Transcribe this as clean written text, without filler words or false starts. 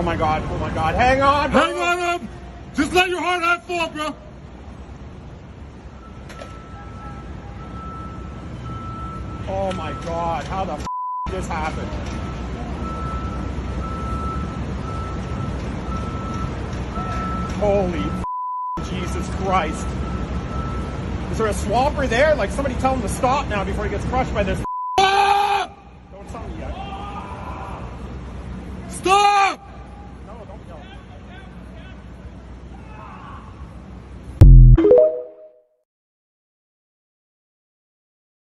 Oh my god, oh my god. Hang on, bro. Hang on up! Just let your hard hat fall, bro! Oh my god, how the f did this happen? Holy f Jesus Christ. Is there a swapper there? Like, somebody tell him to stop now before he gets crushed by this.